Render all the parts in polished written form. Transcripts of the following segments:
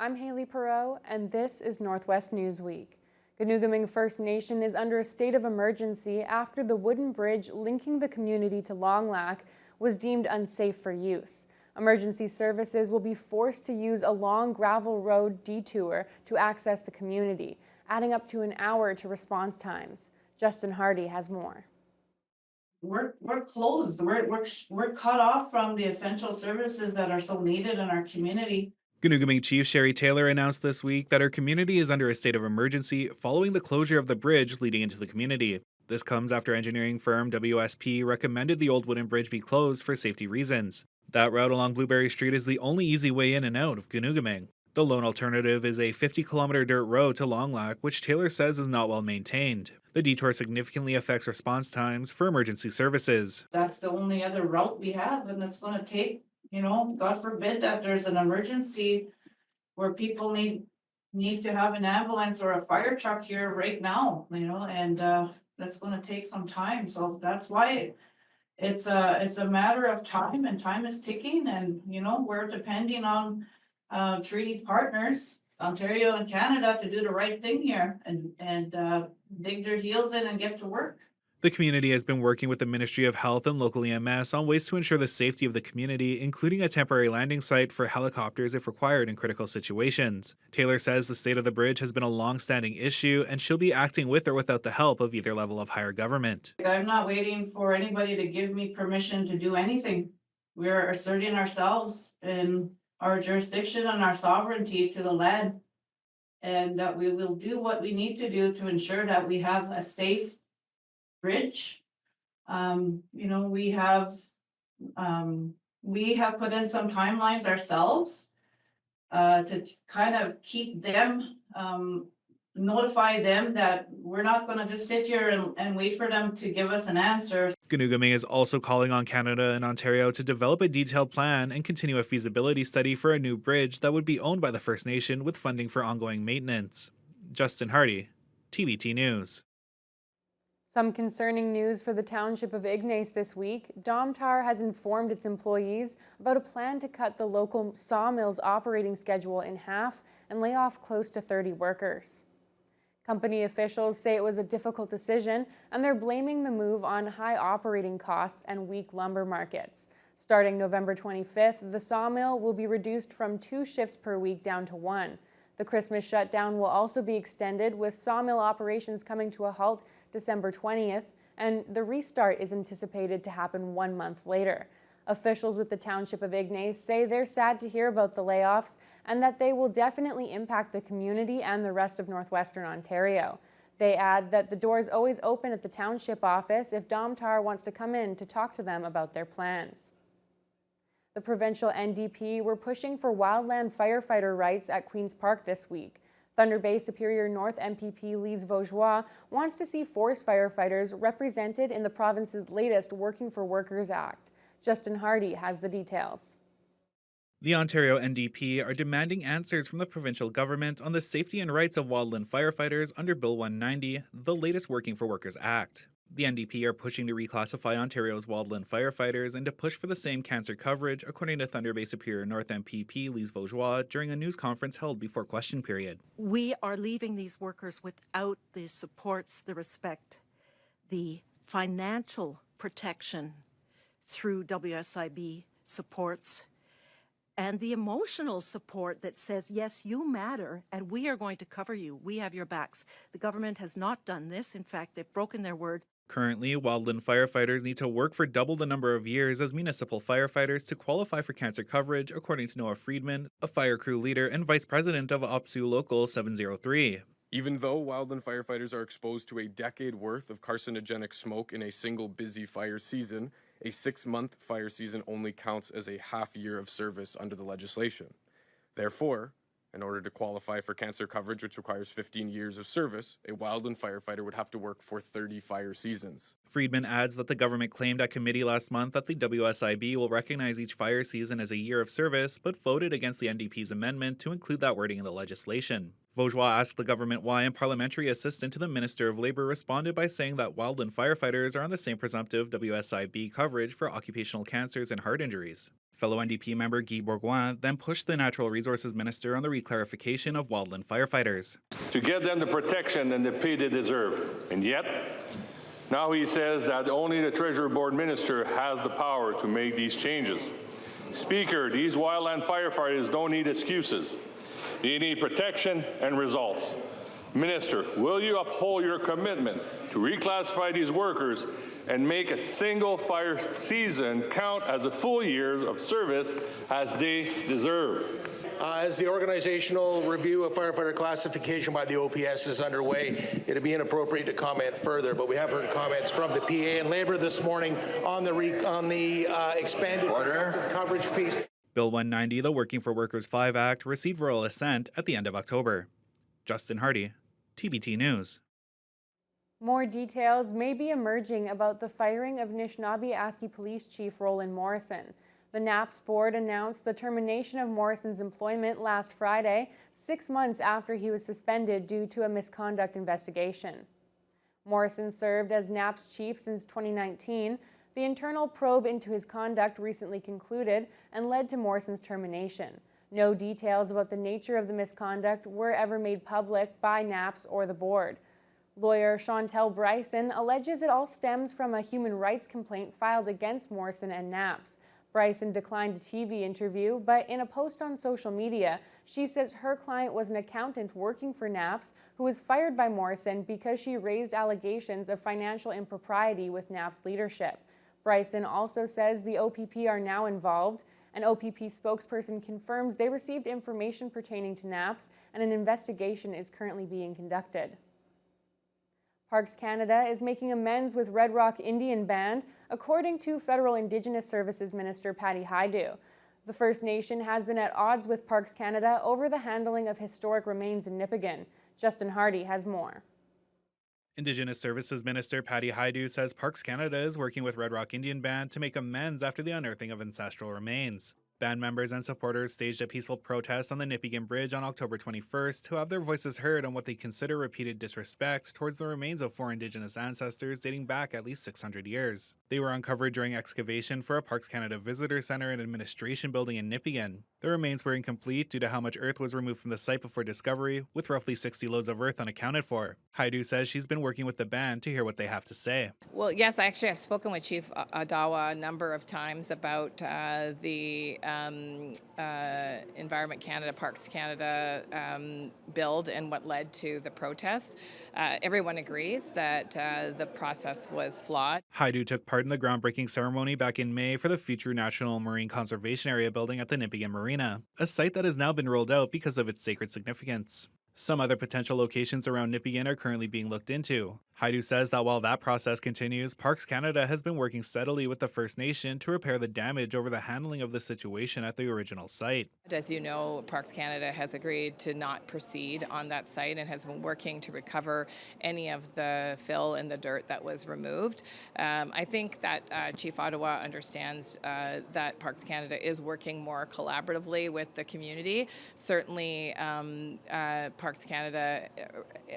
I'm Haley Perot, and this is Northwest Newsweek. Ganoogaming First Nation is under a state of emergency after the wooden bridge linking the community to Long Lac was deemed unsafe for use. Emergency services will be forced to use a long gravel road detour to access the community, adding up to an hour to response times. Justin Hardy has more. We're closed. We're cut off from the essential services that are so needed in our community. Ganoogaming Chief Sherry Taylor announced this week that her community is under a state of emergency following the closure of the bridge leading into the community. This comes after engineering firm WSP recommended the old wooden bridge be closed for safety reasons. That route along Blueberry Street is the only easy way in and out of Ganoogaming. The lone alternative is a 50-kilometer dirt road to Long Lac, which Taylor says is not well maintained. The detour significantly affects response times for emergency services. That's the only other route we have, and it's going to take, God forbid that there's an emergency where people need to have an ambulance or a fire truck here right now, and that's going to take some time. So that's why it's a matter of time, and time is ticking, and we're depending on treaty partners, Ontario and Canada, to do the right thing here and dig their heels in and get to work. The community has been working with the Ministry of Health and local EMS on ways to ensure the safety of the community, including a temporary landing site for helicopters if required in critical situations. Taylor says the state of the bridge has been a long-standing issue, and she'll be acting with or without the help of either level of higher government. I'm not waiting for anybody to give me permission to do anything. We're asserting ourselves in our jurisdiction and our sovereignty to the land, and that we will do what we need to do to ensure that we have a safe bridge. We have put in some timelines ourselves to kind of keep them, notify them that we're not going to just sit here and wait for them to give us an answer. Ganoogaming is also calling on Canada and Ontario to develop a detailed plan and continue a feasibility study for a new bridge that would be owned by the First Nation with funding for ongoing maintenance. Justin Hardy, TVT News. Some concerning news for the township of Ignace this week. Domtar has informed its employees about a plan to cut the local sawmill's operating schedule in half and lay off close to 30 workers. Company officials say it was a difficult decision, and they're blaming the move on high operating costs and weak lumber markets. Starting November 25th, the sawmill will be reduced from 2 shifts per week down to 1. The Christmas shutdown will also be extended, with sawmill operations coming to a halt December 20th, and the restart is anticipated to happen 1 month later. Officials with the township of Ignace say they're sad to hear about the layoffs and that they will definitely impact the community and the rest of northwestern Ontario. They add that the door is always open at the township office if Domtar wants to come in to talk to them about their plans. The provincial NDP were pushing for wildland firefighter rights at Queen's Park this week. Thunder Bay Superior North MPP Lise Vaugeois wants to see forest firefighters represented in the province's latest Working for Workers Act. Justin Hardy has the details. The Ontario NDP are demanding answers from the provincial government on the safety and rights of wildland firefighters under Bill 190, the latest Working for Workers Act. The NDP are pushing to reclassify Ontario's wildland firefighters and to push for the same cancer coverage, according to Thunder Bay Superior North MPP Lise Vaugeois during a news conference held before question period. We are leaving these workers without the supports, the respect, the financial protection through WSIB supports, and the emotional support that says, yes, you matter, and we are going to cover you. We have your backs. The government has not done this. In fact, they've broken their word. Currently, wildland firefighters need to work for double the number of years as municipal firefighters to qualify for cancer coverage, according to Noah Friedman, a fire crew leader and vice president of OPSU Local 703. Even though wildland firefighters are exposed to a decade worth of carcinogenic smoke in a single busy fire season, a 6-month fire season only counts as a half year of service under the legislation. Therefore, in order to qualify for cancer coverage, which requires 15 years of service, a wildland firefighter would have to work for 30 fire seasons. Friedman adds that the government claimed at committee last month that the WSIB will recognize each fire season as a year of service, but voted against the NDP's amendment to include that wording in the legislation. Vaugeois asked the government why, and parliamentary assistant to the Minister of Labour responded by saying that wildland firefighters are on the same presumptive WSIB coverage for occupational cancers and heart injuries. Fellow NDP member Guy Bourgoin then pushed the Natural Resources Minister on the reclarification of wildland firefighters. To get them the protection and the pay they deserve. And yet, now he says that only the Treasury Board Minister has the power to make these changes. Speaker, these wildland firefighters don't need excuses. They need protection and results. Minister, will you uphold your commitment to reclassify these workers and make a single fire season count as a full year of service as they deserve? As the organizational review of firefighter classification by the OPS is underway, it'd be inappropriate to comment further, but we have heard comments from the PA and Labour this morning on the expanded coverage piece. Bill 190, the Working for Workers 5 Act, received royal assent at the end of October. Justin Hardy, TBT News. More details may be emerging about the firing of Anishinaabe-Aski Police Chief Roland Morrison. The NAPS board announced the termination of Morrison's employment last Friday, 6 months after he was suspended due to a misconduct investigation. Morrison served as NAPS chief since 2019. The internal probe into his conduct recently concluded and led to Morrison's termination. No details about the nature of the misconduct were ever made public by NAPS or the board. Lawyer Chantel Bryson alleges it all stems from a human rights complaint filed against Morrison and NAPS. Bryson declined a TV interview, but in a post on social media, she says her client was an accountant working for NAPS who was fired by Morrison because she raised allegations of financial impropriety with NAPS leadership. Bryson also says the OPP are now involved. An OPP spokesperson confirms they received information pertaining to NAPS and an investigation is currently being conducted. Parks Canada is making amends with Red Rock Indian Band, according to Federal Indigenous Services Minister Patty Hajdu. The First Nation has been at odds with Parks Canada over the handling of historic remains in Nipigon. Justin Hardy has more. Indigenous Services Minister Patty Hajdu says Parks Canada is working with Red Rock Indian Band to make amends after the unearthing of ancestral remains. Band members and supporters staged a peaceful protest on the Nipigon Bridge on October 21st to have their voices heard on what they consider repeated disrespect towards the remains of 4 Indigenous ancestors dating back at least 600 years. They were uncovered during excavation for a Parks Canada Visitor Centre and Administration building in Nipigon. The remains were incomplete due to how much earth was removed from the site before discovery, with roughly 60 loads of earth unaccounted for. Hajdu says she's been working with the band to hear what they have to say. Well, yes, actually I've spoken with Chief Adawa a number of times about the Environment Canada, Parks Canada build and what led to the protest. Everyone agrees that the process was flawed. Hajdu took part in the groundbreaking ceremony back in May for the future National Marine Conservation Area building at the Nipigon Marina, a site that has now been ruled out because of its sacred significance. Some other potential locations around Nipigon are currently being looked into. Hajdu says that while that process continues, Parks Canada has been working steadily with the First Nation to repair the damage over the handling of the situation at the original site. As you know, Parks Canada has agreed to not proceed on that site and has been working to recover any of the fill and the dirt that was removed. I think that Chief Ottawa understands that Parks Canada is working more collaboratively with the community. Certainly, Parks Canada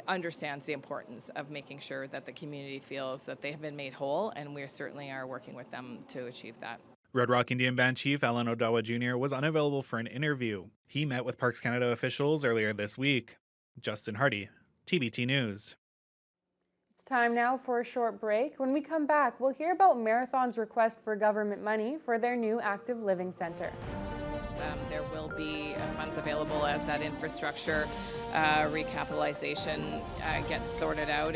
understands the importance of making sure that the community feels that they have been made whole, and we certainly are working with them to achieve that. Red Rock Indian Band Chief Alan Odawa Jr. was unavailable for an interview. He met with Parks Canada officials earlier this week. Justin Hardy, TBT News. It's time now for a short break. When we come back, we'll hear about Marathon's request for government money for their new active living center. There will be funds available as that infrastructure recapitalization gets sorted out.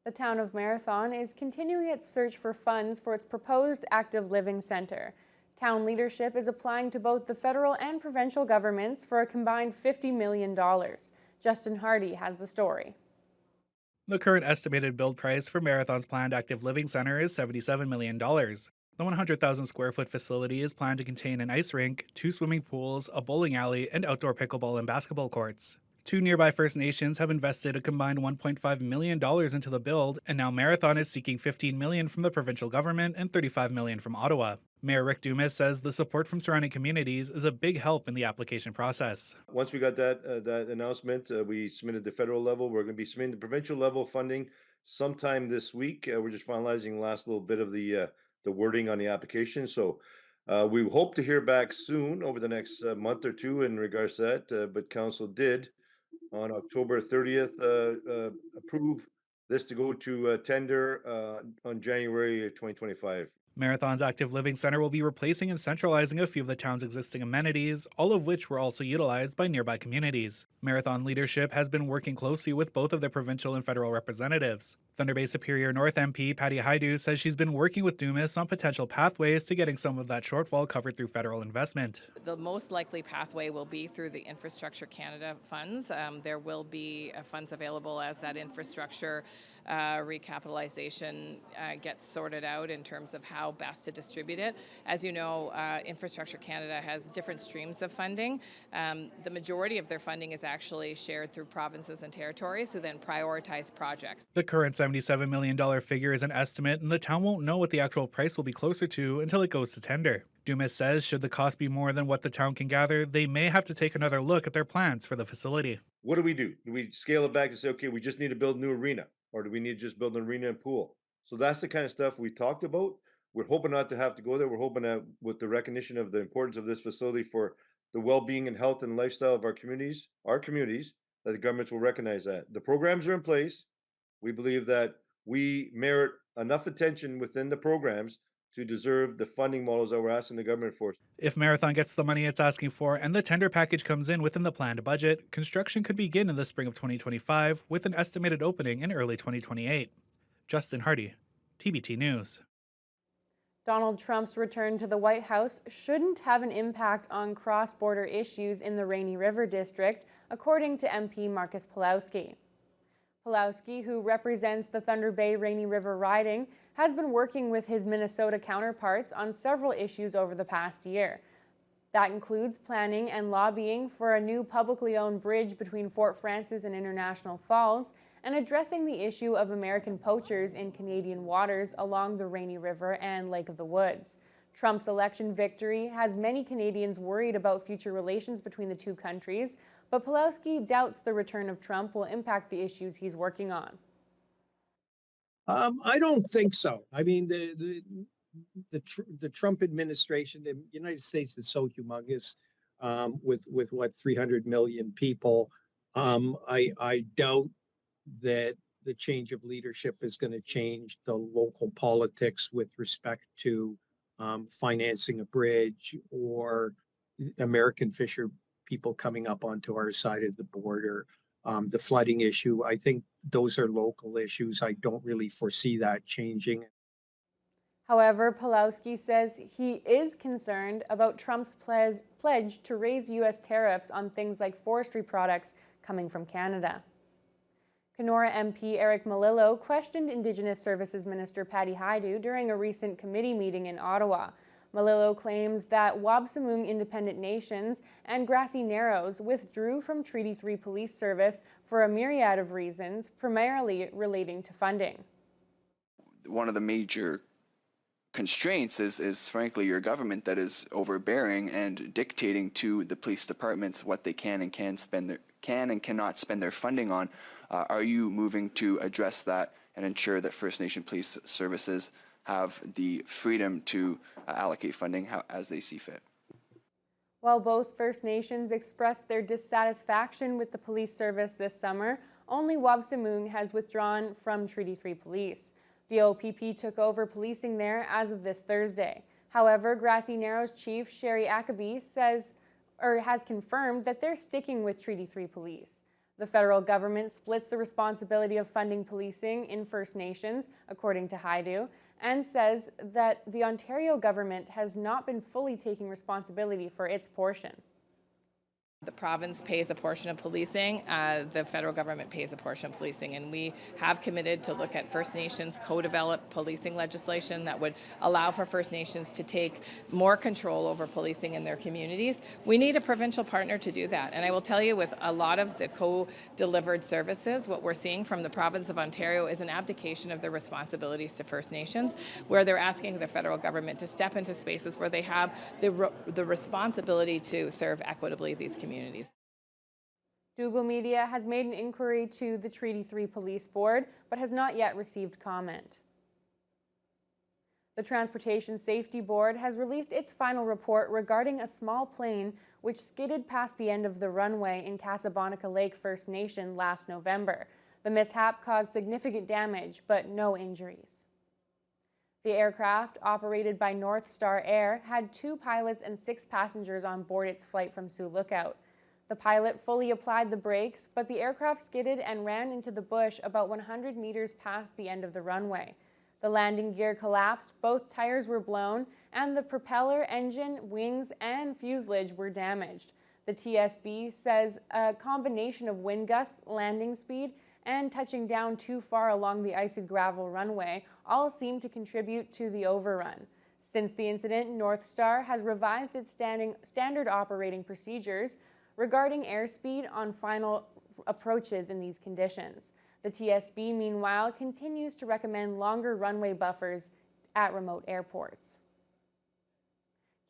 The town of Marathon is continuing its search for funds for its proposed active living center. Town leadership is applying to both the federal and provincial governments for a combined $50 million. Justin Hardy has the story. The current estimated build price for Marathon's planned active living center is $77 million. The 100,000 square foot facility is planned to contain an ice rink, 2 swimming pools, a bowling alley, and outdoor pickleball and basketball courts. 2 nearby First Nations have invested a combined $1.5 million into the build, and now Marathon is seeking $15 million from the provincial government and $35 million from Ottawa. Mayor Rick Dumas says the support from surrounding communities is a big help in the application process. Once we got that announcement, we submitted the federal level. We're going to be submitting the provincial level funding sometime this week. We're just finalizing the last little bit of the wording on the application. So we hope to hear back soon over the next month or two in regards to that. But council did on October 30th approve this to go to tender on January 2025. Marathon's active living center will be replacing and centralizing a few of the town's existing amenities, all of which were also utilized by nearby communities. Marathon leadership has been working closely with both of their provincial and federal representatives. Thunder Bay Superior North MP Patty Haidu says she's been working with Dumas on potential pathways to getting some of that shortfall covered through federal investment. The most likely pathway will be through the Infrastructure Canada funds. There will be funds available as that infrastructure recapitalization gets sorted out in terms of how best to distribute it. As you know, Infrastructure Canada has different streams of funding. The majority of their funding is actually shared through provinces and territories who then prioritize projects. The current $77 million figure is an estimate, and the town won't know what the actual price will be closer to until it goes to tender. Dumas says should the cost be more than what the town can gather, they may have to take another look at their plans for the facility. What do? Do we scale it back and say, okay, we just need to build a new arena? Or do we need to just build an arena and pool? So that's the kind of stuff we talked about. We're hoping not to have to go there. We're hoping that with the recognition of the importance of this facility for the well-being and health and lifestyle of our communities, that the governments will recognize that. The programs are in place. We believe that we merit enough attention within the programs to deserve the funding models that we're asking the government for. If Marathon gets the money it's asking for and the tender package comes in within the planned budget, construction could begin in the spring of 2025 with an estimated opening in early 2028. Justin Hardy, TBT News. Donald Trump's return to the White House shouldn't have an impact on cross-border issues in the Rainy River District, according to MP Marcus Pawlowski. Pawlowski, who represents the Thunder Bay Rainy River riding, has been working with his Minnesota counterparts on several issues over the past year. That includes planning and lobbying for a new publicly owned bridge between Fort Frances and International Falls, and addressing the issue of American poachers in Canadian waters along the Rainy River and Lake of the Woods. Trump's election victory has many Canadians worried about future relations between the two countries, but Pawlowski doubts the return of Trump will impact the issues he's working on. I don't think so. I mean, the Trump administration, the United States is so humongous, with what 300 million people. I doubt that the change of leadership is going to change the local politics with respect to financing a bridge or American fisher people coming up onto our side of the border. The flooding issue, I think those are local issues. I don't really foresee that changing. However, Pawlowski says he is concerned about Trump's pledge to raise U.S. tariffs on things like forestry products coming from Canada. Kenora MP Eric Malillo questioned Indigenous Services Minister Patty Haidu during a recent committee meeting in Ottawa. Malillo claims that Wabsumung Independent Nations and Grassy Narrows withdrew from Treaty 3 police service for a myriad of reasons, primarily relating to funding. One of the major constraints is frankly your government that is overbearing and dictating to the police departments what they can and cannot spend their funding on. Are you moving to address that and ensure that First Nation police services have the freedom to allocate funding as they see fit? While both First Nations expressed their dissatisfaction with the police service this summer, only Wabsumung has withdrawn from Treaty 3 police. The OPP took over policing there as of this Thursday. However, Grassy Narrows Chief Sherry Ackaby has confirmed that they're sticking with Treaty 3 police. The federal government splits the responsibility of funding policing in First Nations, according to Haidu, and says that the Ontario government has not been fully taking responsibility for its portion. The province pays a portion of policing, the federal government pays a portion of policing, and we have committed to look at First Nations co-developed policing legislation that would allow for First Nations to take more control over policing in their communities. We need a provincial partner to do that, and I will tell you, with a lot of the co-delivered services, what we're seeing from the province of Ontario is an abdication of their responsibilities to First Nations, where they're asking the federal government to step into spaces where they have the responsibility to serve equitably these communities. Dougal Media has made an inquiry to the Treaty 3 Police Board, but has not yet received comment. The Transportation Safety Board has released its final report regarding a small plane which skidded past the end of the runway in Casablanca Lake First Nation last November. The mishap caused significant damage, but no injuries. The aircraft, operated by North Star Air, had 2 pilots and 6 passengers on board its flight from Sioux Lookout. The pilot fully applied the brakes, but the aircraft skidded and ran into the bush about 100 meters past the end of the runway. The landing gear collapsed, both tires were blown, and the propeller, engine, wings, and fuselage were damaged. The TSB says a combination of wind gusts, landing speed, and touching down too far along the icy gravel runway all seem to contribute to the overrun. Since the incident, North Star has revised its standard operating procedures regarding airspeed on final approaches in these conditions. The TSB, meanwhile, continues to recommend longer runway buffers at remote airports.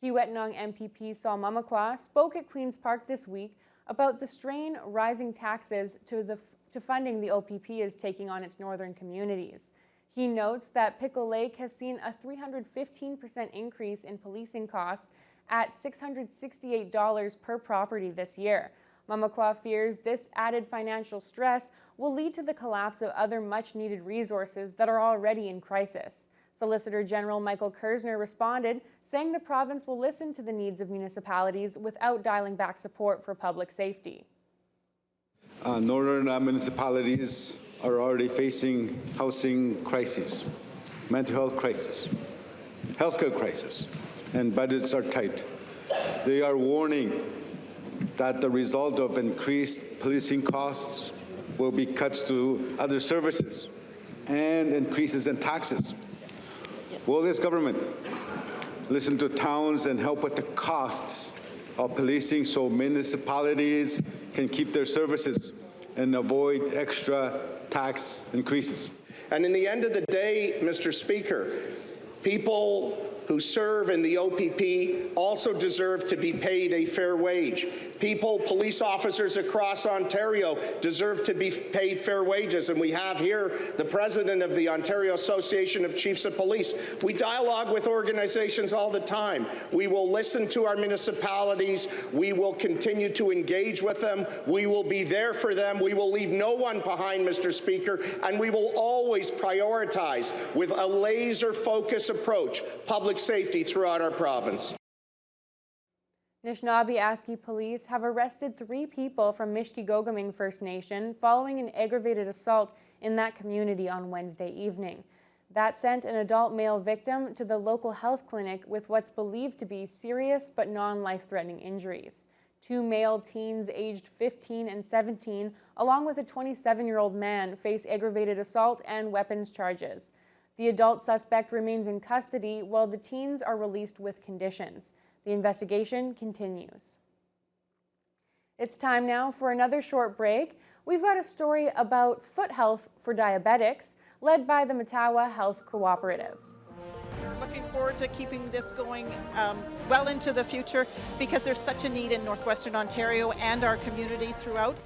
Kiiwetinoong MPP Saul Mamakwa spoke at Queen's Park this week about the strain rising taxes to funding the OPP is taking on its northern communities. He notes that Pickle Lake has seen a 315% increase in policing costs at $668 per property this year. Mamakwa fears this added financial stress will lead to the collapse of other much-needed resources that are already in crisis. Solicitor General Michael Kersner responded, saying the province will listen to the needs of municipalities without dialing back support for public safety. Northern municipalities are already facing housing crises, mental health crisis, healthcare crisis, and budgets are tight. They are warning that the result of increased policing costs will be cuts to other services and increases in taxes. Will this government listen to towns and help with the costs of policing so municipalities can keep their services and avoid extra tax increases? And in the end of the day, Mr. Speaker, people who serve in the OPP also deserve to be paid a fair wage. People, police officers across Ontario deserve to be paid fair wages, and we have here the president of the Ontario Association of Chiefs of Police. We dialogue with organizations all the time. We will listen to our municipalities. We will continue to engage with them. We will be there for them. We will leave no one behind, Mr. Speaker, and we will always prioritize with a laser-focused approach public safety throughout our province. Anishinaabe police have arrested 3 people from Mishkigoguming First Nation following an aggravated assault in that community on Wednesday evening. That sent an adult male victim to the local health clinic with what's believed to be serious but non-life-threatening injuries. 2 male teens aged 15 and 17, along with a 27-year-old man, face aggravated assault and weapons charges. The adult suspect remains in custody while the teens are released with conditions. The investigation continues. It's time now for another short break. We've got a story about foot health for diabetics, led by the Matawa Health Cooperative. We're looking forward to keeping this going well into the future because there's such a need in Northwestern Ontario and our community throughout.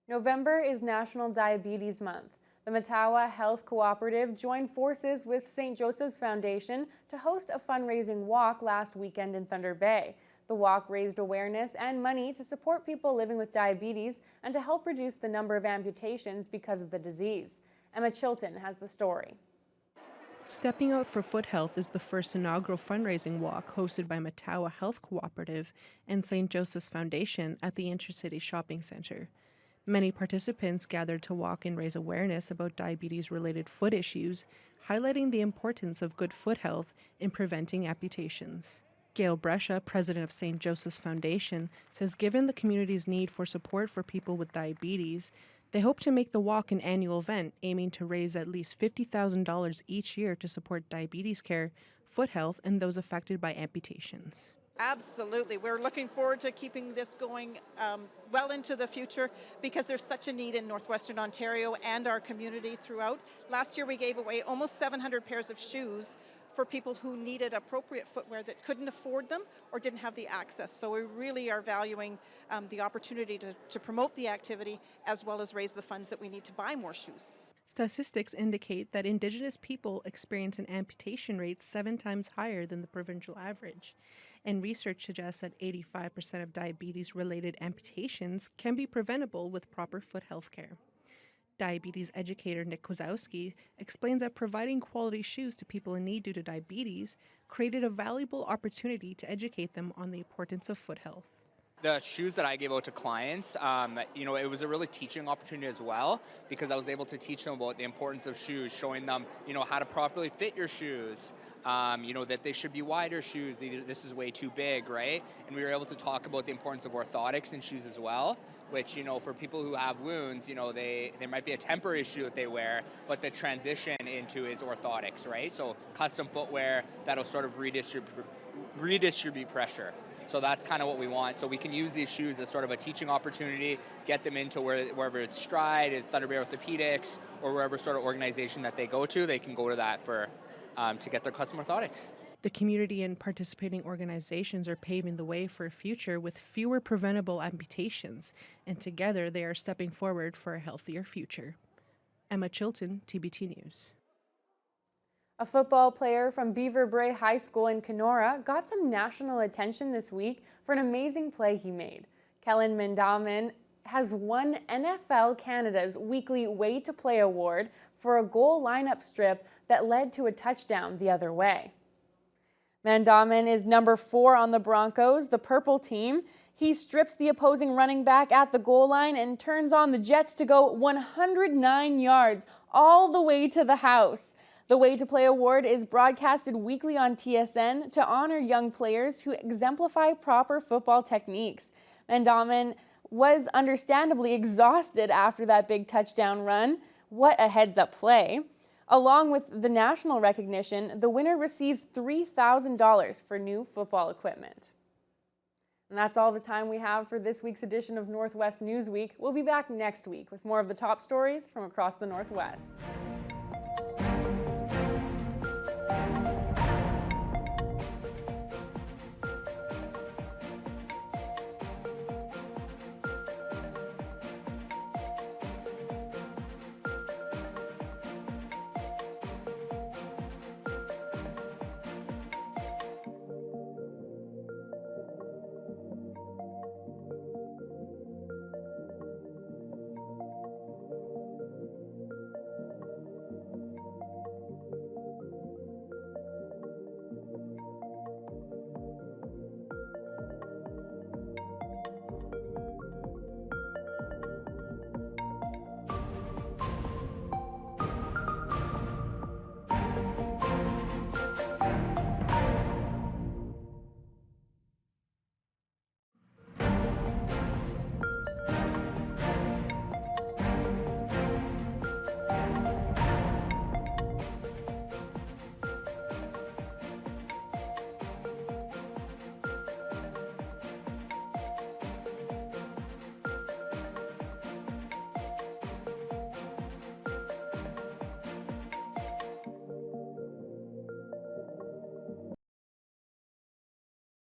November is National Diabetes Month. The Mattawa Health Cooperative joined forces with St. Joseph's Foundation to host a fundraising walk last weekend in Thunder Bay. The walk raised awareness and money to support people living with diabetes and to help reduce the number of amputations because of the disease. Emma Chilton has the story. Stepping Out for Foot Health is the first inaugural fundraising walk hosted by Mattawa Health Cooperative and St. Joseph's Foundation at the Intercity Shopping Centre. Many participants gathered to walk and raise awareness about diabetes-related foot issues, highlighting the importance of good foot health in preventing amputations. Gail Brescia, president of St. Joseph's Foundation, says given the community's need for support for people with diabetes, they hope to make the walk an annual event aiming to raise at least $50,000 each year to support diabetes care, foot health, and those affected by amputations. Absolutely. We're looking forward to keeping this going well into the future because there's such a need in Northwestern Ontario and our community throughout. Last year we gave away almost 700 pairs of shoes for people who needed appropriate footwear that couldn't afford them or didn't have the access. So we really are valuing the opportunity to promote the activity as well as raise the funds that we need to buy more shoes. Statistics indicate that Indigenous people experience an amputation rate 7 times higher than the provincial average, and research suggests that 85% of diabetes-related amputations can be preventable with proper foot health care. Diabetes educator Nick Kozowski explains that providing quality shoes to people in need due to diabetes created a valuable opportunity to educate them on the importance of foot health. The shoes that I gave out to clients, it was a really teaching opportunity as well because I was able to teach them about the importance of shoes, showing them, how to properly fit your shoes, that they should be wider shoes, this is way too big, right? And we were able to talk about the importance of orthotics in shoes as well, which, for people who have wounds, there might be a temporary shoe that they wear, but the transition into is orthotics, right? So custom footwear that'll sort of redistribute pressure. So that's kind of what we want. So we can use these shoes as sort of a teaching opportunity, get them into wherever it's Stride, it's Thunder Bay Orthopedics, or wherever sort of organization that they go to, they can go to that for to get their custom orthotics. The community and participating organizations are paving the way for a future with fewer preventable amputations, and together they are stepping forward for a healthier future. Emma Chilton, TBT News. A football player from Beaver Brae High School in Kenora got some national attention this week for an amazing play he made. Kellen Mendaman has won NFL Canada's weekly Way to Play award for a goal lineup strip that led to a touchdown the other way. Mendaman is number 4 on the Broncos, the purple team. He strips the opposing running back at the goal line and turns on the Jets to go 109 yards all the way to the house. The Way to Play award is broadcasted weekly on TSN to honor young players who exemplify proper football techniques. Mendaman was understandably exhausted after that big touchdown run. What a heads-up play. Along with the national recognition, the winner receives $3,000 for new football equipment. And that's all the time we have for this week's edition of Northwest Newsweek. We'll be back next week with more of the top stories from across the Northwest.